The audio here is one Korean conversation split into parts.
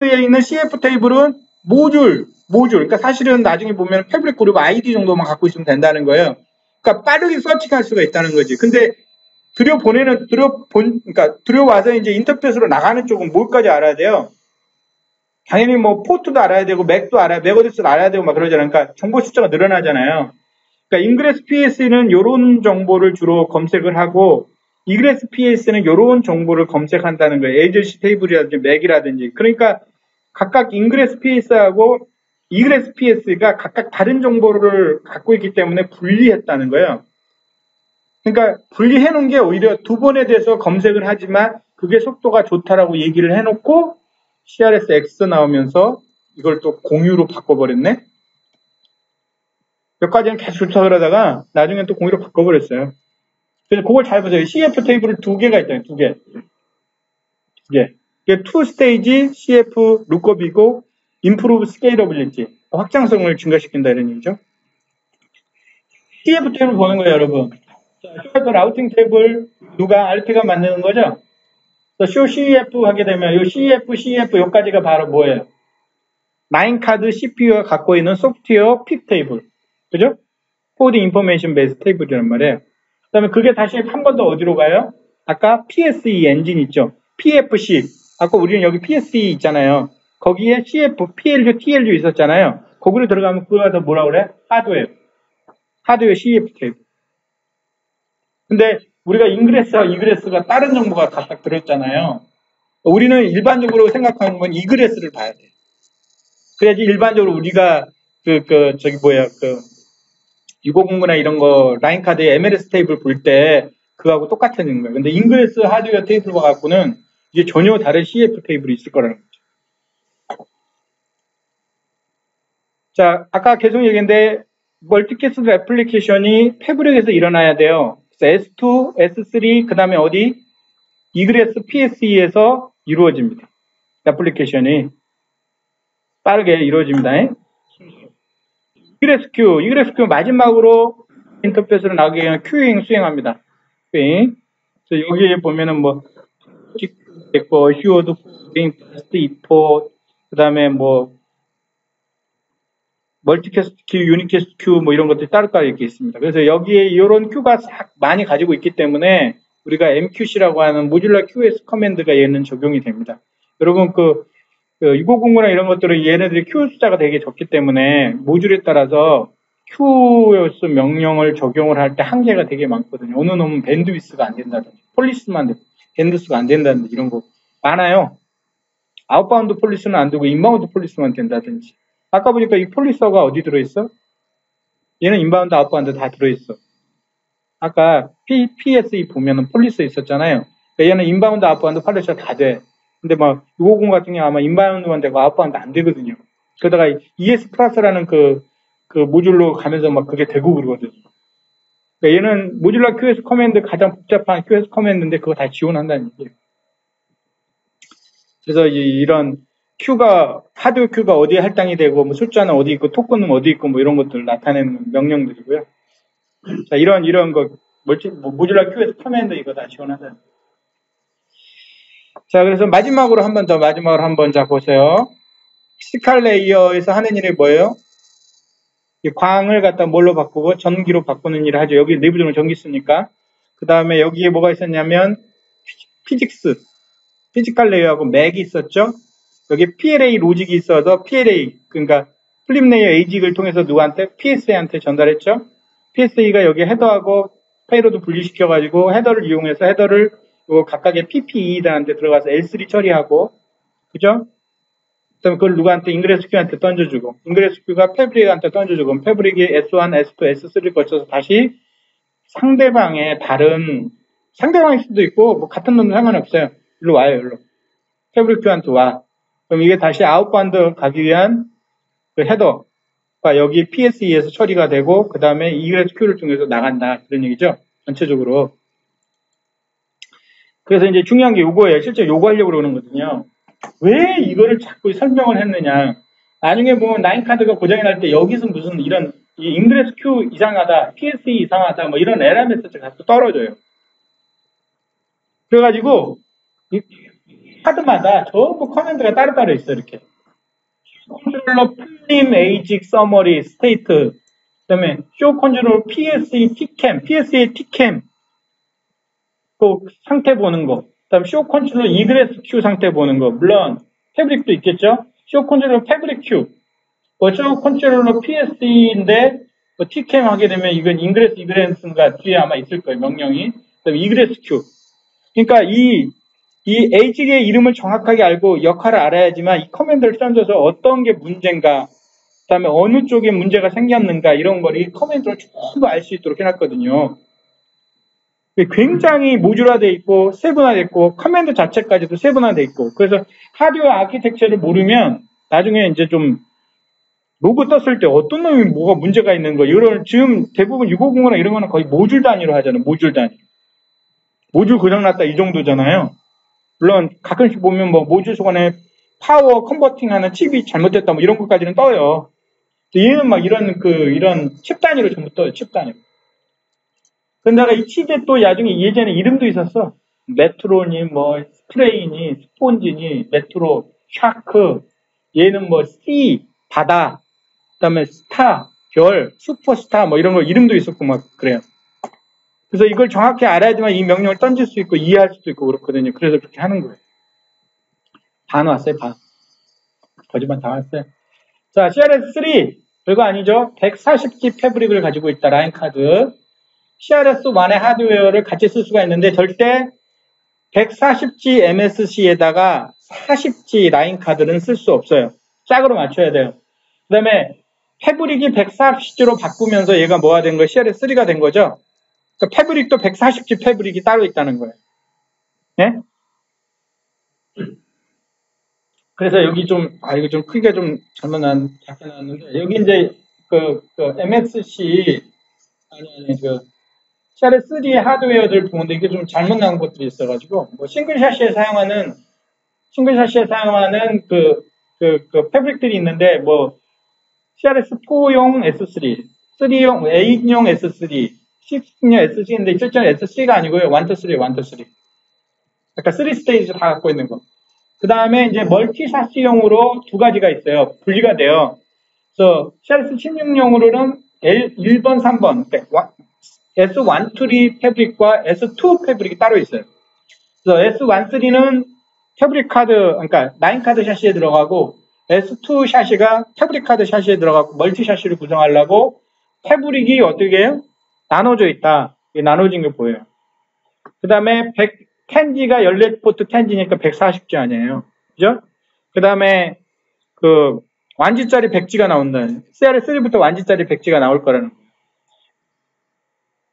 에 있는 CF 테이블은 모듈. 그러니까 사실은 나중에 보면 패브릭 그룹 아이디 정도만 갖고 있으면 된다는 거예요. 그러니까 빠르게 서칭할 수가 있다는 거지. 근데 그러니까 들여와서 이제 인터페이스로 나가는 쪽은 뭘까지 알아야 돼요? 당연히 뭐 포트도 알아야 되고 맥도 알아야, 맥어디스도 알아야 되고 막 그러잖아요. 그러니까 정보 숫자가 늘어나잖아요. 그러니까 인그레스 PS는 이런 정보를 주로 검색을 하고 이그레스 PS는 이런 정보를 검색한다는 거예요. 에이전시 테이블이라든지 맥이라든지. 그러니까 각각 인그레스 PS하고 이그레스 PS가 각각 다른 정보를 갖고 있기 때문에 분리했다는 거예요. 그러니까 분리해 놓은 게 오히려 두 번에 대해서 검색을 하지만 그게 속도가 좋다라고 얘기를 해놓고 CRS X 나오면서 이걸 또 공유로 바꿔버렸네? 몇 가지는 계속 좋다 그러다가 나중에 또 공유로 바꿔버렸어요. 그래서 그걸 잘 보세요. CF 테이블을 두 개가 있잖아요. 두 개. 이게 투 스테이지 CF 룩업이고 improve scalability. 확장성을 증가시킨다 이런 얘기죠. CF 테이블 보는 거예요, 여러분. CF 라우팅 테이블 누가 RP가 만드는 거죠? 쇼 CF 하게 되면 이 CF 여기까지가 바로 뭐예요? 9카드 CPU가 갖고 있는 소프트웨어 픽 테이블. 그죠? 코드 인포메이션 베이스 테이블이란 말이에요. 그 다음에 그게 다시 한 번 더 어디로 가요? 아까 PSE 엔진 있죠? PFC. 아까 우리는 여기 PSE 있잖아요. 거기에 CF, PLU, TLU 있었잖아요. 거기로 들어가면 그거가 더 뭐라 그래? 하드웨어 CF 테이블. 근데 우리가 인그레스와 이그레스가 다른 정보가 각각 들어있잖아요. 우리는 일반적으로 생각하는 건 이그레스를 봐야 돼. 그래야지 일반적으로 우리가 6509나 이런 거 라인카드의 MLS 테이블 볼 때 그거하고 똑같은 거예요. 근데 인그레스 하드웨어 테이블과 갖고는 이게 전혀 다른 CF 테이블이 있을 거라는 거죠. 자, 아까 계속 얘기했는데 멀티캐슬 애플리케이션이 패브릭에서 일어나야 돼요. 그래서 S2, S3, 그 다음에 어디? 이그레스 PSE에서 이루어집니다. 애플리케이션이 빠르게 이루어집니다. 이그레스 Q 마지막으로 인터페이스로 나오게 되면 큐잉 수행합니다. 큐잉. 그래서 여기에 보면은 뭐 있고 슈어드 파스트 이포 그 다음에 뭐 멀티캐스트 큐, 유니캐스트 큐 뭐 이런 것들이 따로따로 이렇게 있습니다. 그래서 여기에 이런 큐가 많이 가지고 있기 때문에 우리가 MQC라고 하는 모듈러 QS 커맨드가 얘는 적용이 됩니다. 여러분 6509나 이런 것들은 얘네들이 Q 숫자가 되게 적기 때문에 모듈에 따라서 QS 명령을 적용을 할 때 한계가 되게 많거든요. 어느 놈은 밴드위스가 안 된다든지 폴리스만 되고 밴드수가 안 된다든지 이런 거 많아요. 아웃바운드 폴리스는 안 되고 인바운드 폴리스만 된다든지. 아까 보니까 이 폴리서가 어디 들어있어? 얘는 인바운드, 아웃바운드 다 들어있어. 아까 PSE 보면은 폴리서 있었잖아요. 그러니까 얘는 인바운드, 아웃바운드 폴리서 다 돼. 근데 막 650 같은 경우 아마 인바운드만 되고 아웃바운드 안 되거든요. 그러다가 ES 플러스라는 그 모듈로 가면서 막 그게 되고 그러거든요. 그러니까 얘는 모듈러 QS 커맨드 가장 복잡한 QS 커맨드인데 그거 다 지원한다는 얘기예요. 그래서 이런 하드웨어 큐가 어디에 할당이 되고, 뭐 숫자는 어디 있고, 토큰은 어디 있고, 뭐 이런 것들을 나타내는 명령들이고요. 자, 이런 거, 모듈러 QS 커맨드 이거 다 지원하잖아요. 자, 그래서 마지막으로 한 번 자 보세요. 피지컬 레이어에서 하는 일이 뭐예요? 이 광을 갖다 뭘로 바꾸고 전기로 바꾸는 일을 하죠. 여기 내부적으로 전기 쓰니까. 그 다음에 여기에 뭐가 있었냐면, 피지컬 레이어하고 맥이 있었죠. 여기 PLA 로직이 있어서 PLA, 그러니까 플립 레이어 에이직을 통해서 누구한테? PSA한테 전달했죠. PSA가 여기 헤더하고 페이로드 분리시켜가지고 헤더를 이용해서 헤더를 각각의 PPE들한테 들어가서 L3 처리하고, 그죠? 그 다음에 그걸 누구한테? 인그레스 큐한테 던져주고, 인그레스 큐가 패브릭한테 던져주고, 패브릭이 S1, S2, S3를 거쳐서 다시 상대방일 수도 있고, 뭐 같은 놈도 상관없어요. 일로 와요, 일로. 패브릭 큐한테 와. 그럼 이게 다시 아웃바운드 가기 위한 그 헤더가 여기 PSE에서 처리가 되고, 그 다음에 이그레스 큐를 통해서 나간다. 그런 얘기죠. 전체적으로. 그래서 이제 중요한 게 요거예요. 실제 요거 하려고 그러는 거거든요. 왜 이거를 자꾸 설명을 했느냐. 나중에 보면 라인카드가 고장이 날 때 여기서 무슨 이런 인그레스 큐 이상하다, PSE 이상하다, 뭐 이런 에러 메시지가 자꾸 떨어져요. 그래가지고 카드마다 전부 커맨드가 따로따로 있어, 이렇게. 컨트롤러 플림, 에이직, 서머리, 스테이트. 그 다음에 쇼 컨트롤 PSE, Tcam, PSE, Tcam. 그 상태 보는 거. 그 다음에 쇼 컨트롤 이그레스 큐 상태 보는 거. 물론, 패브릭도 있겠죠? 쇼 컨트롤 패브릭 큐. 쇼 컨트롤러 PSE인데, Tcam 하게 되면 이건 인그레스, 이그레스가 뒤에 아마 있을 거예요, 명령이. 그 다음에 이그레스 큐. 그러니까 이 에이직의 이름을 정확하게 알고 역할을 알아야지만 이 커맨드를 던져서 어떤 게 문제인가, 그 다음에 어느 쪽에 문제가 생겼는가, 이런 걸 이 커맨드로 전부 알 수 있도록 해놨거든요. 굉장히 모듈화되어 있고, 세분화되어 있고, 커맨드 자체까지도 세분화되어 있고, 그래서 하드웨어 아키텍처를 모르면 나중에 이제 좀 로그 떴을 때 어떤 놈이 뭐가 문제가 있는 거, 이런, 지금 대부분 650이나 이런 거는 거의 모듈 단위로 하잖아요, 모듈 단위. 모듈 고장났다 이 정도잖아요. 물론 가끔씩 보면 뭐 모듈 속안에 파워 컨버팅하는 칩이 잘못됐다 뭐 이런 것까지는 떠요. 얘는 막 이런 칩 단위로 전부 떠요. 칩 단위로. 근데가 이 칩에 또 나중에 예전에 이름도 있었어. 메트로니 뭐 스프레이니 스폰지니 메트로 샤크, 얘는 뭐 씨 바다, 그다음에 스타 별 슈퍼스타 뭐 이런 거 이름도 있었고 막 그래요. 그래서 이걸 정확히 알아야지만 이 명령을 던질 수 있고 이해할 수도 있고 그렇거든요. 그래서 그렇게 하는 거예요. 반 왔어요, 반. 거짓말 다 왔어요. 자, CRS3. 별거 아니죠? 140G 패브릭을 가지고 있다, 라인 카드. CRS1의 하드웨어를 같이 쓸 수가 있는데 절대 140G MSC에다가 40G 라인 카드는 쓸 수 없어요. 짝으로 맞춰야 돼요. 그 다음에 패브릭이 140G로 바꾸면서 얘가 뭐가 된 거예요? CRS3가 된 거죠? 그러니까 패브릭도 140G 패브릭이 따로 있다는 거예요. 네? 그래서 여기 좀, 이거 좀 크기가 좀 작게 나왔는데, 여기 이제, MSC, CRS3의 하드웨어들 보는데 이게 좀 잘못 나온 것들이 있어가지고, 뭐, 싱글 샤시에 사용하는 패브릭들이 있는데, 뭐, CRS4용 S3, 3용, 8용 S3, 6용 S3인데, 실제로 S3가 아니고요. 1, 2, 3, 1, 2, 3. 그러니까 3스테이지 다 갖고 있는 거. 그 다음에 이제 멀티 샤시용으로 두 가지가 있어요. 분리가 돼요. 그래서 CRS 16용으로는 1번, 3번, 그러니까 S1, 3 패브릭과 S2 패브릭이 따로 있어요. 그래서 S1, 3는 패브릭 카드, 그러니까 라인 카드 샤시에 들어가고 S2 샤시가 패브릭 카드 샤시에 들어가고 멀티 샤시를 구성하려고 패브릭이 어떻게 해요? 나눠져 있다. 이게 나눠진 게 보여요. 그 다음에 10G가 14포트 10G니까 140G 아니에요. 그죠? 그 다음에, 1G짜리 100G가 나온다. CR3부터 1G짜리 100G가 나올 거라는 거예요.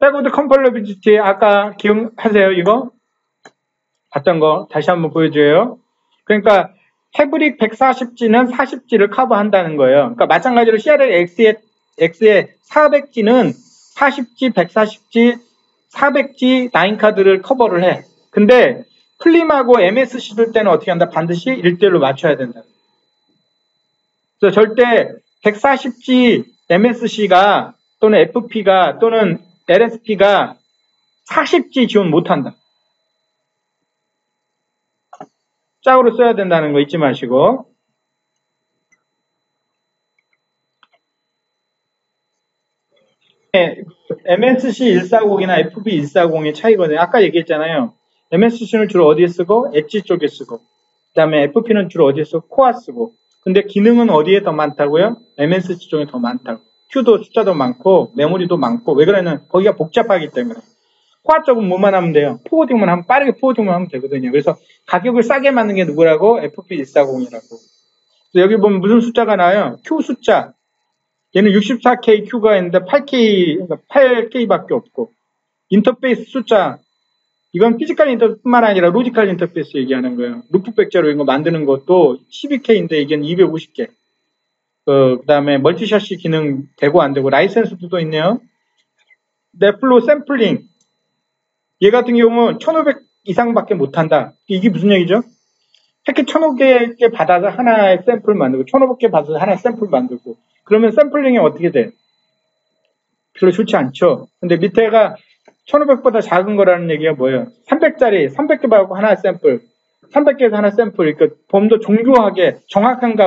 백워드 컴팔러비리티, 아까 기억하세요, 이거? 봤던 거. 다시 한번 보여줘요. 그러니까, 패브릭 140G는 40G를 커버한다는 거예요. 그러니까, 마찬가지로 CRX의 400G는 40G, 140G, 400G 라인카드를 커버를 해. 근데 플림하고 MSC 줄 때는 어떻게 한다? 반드시 1대1로 맞춰야 된다. 그래서 절대 140G MSC가 또는 FP가 또는 LSP가 40G 지원 못한다. 짝으로 써야 된다는 거 잊지 마시고. MSC 140이나 FB 140의 차이거든요. 아까 얘기했잖아요. MSC는 주로 어디에 쓰고? 엣지 쪽에 쓰고. 그 다음에 FP는 주로 어디에 쓰고? 코어 쓰고. 근데 기능은 어디에 더 많다고요? MSC 쪽에 더 많다고. 큐도 숫자도 많고, 메모리도 많고, 왜 그러냐면 거기가 복잡하기 때문에. 코어 쪽은 뭐만 하면 돼요? 포워딩만 하면, 빠르게 포워딩만 하면 되거든요. 그래서 가격을 싸게 맞는 게 누구라고? FP 140이라고. 여기 보면 무슨 숫자가 나와요? Q 숫자. 얘는 64K Q가 있는데 8K밖에 없고. 인터페이스 숫자. 이건 피지컬 인터페이스뿐만 아니라 로지컬 인터페이스 얘기하는 거예요. 루프백자로 이거 만드는 것도 12K인데 이건 250개. 그 다음에 멀티샷시 기능 되고 안 되고 라이센스도 또 있네요. 넷플로 샘플링. 얘 같은 경우는 1500 이상밖에 못한다. 이게 무슨 얘기죠? 패킷 1500개 받아서 하나의 샘플 만들고 1500개 받아서 하나의 샘플 만들고 그러면 샘플링이 어떻게 돼? 별로 좋지 않죠. 근데 밑에가 1500보다 작은 거라는 얘기가 뭐예요? 300짜리 300개 받고 하나의 샘플 300개에서 하나 샘플, 그러니까 좀 더 정교하게 정확한 값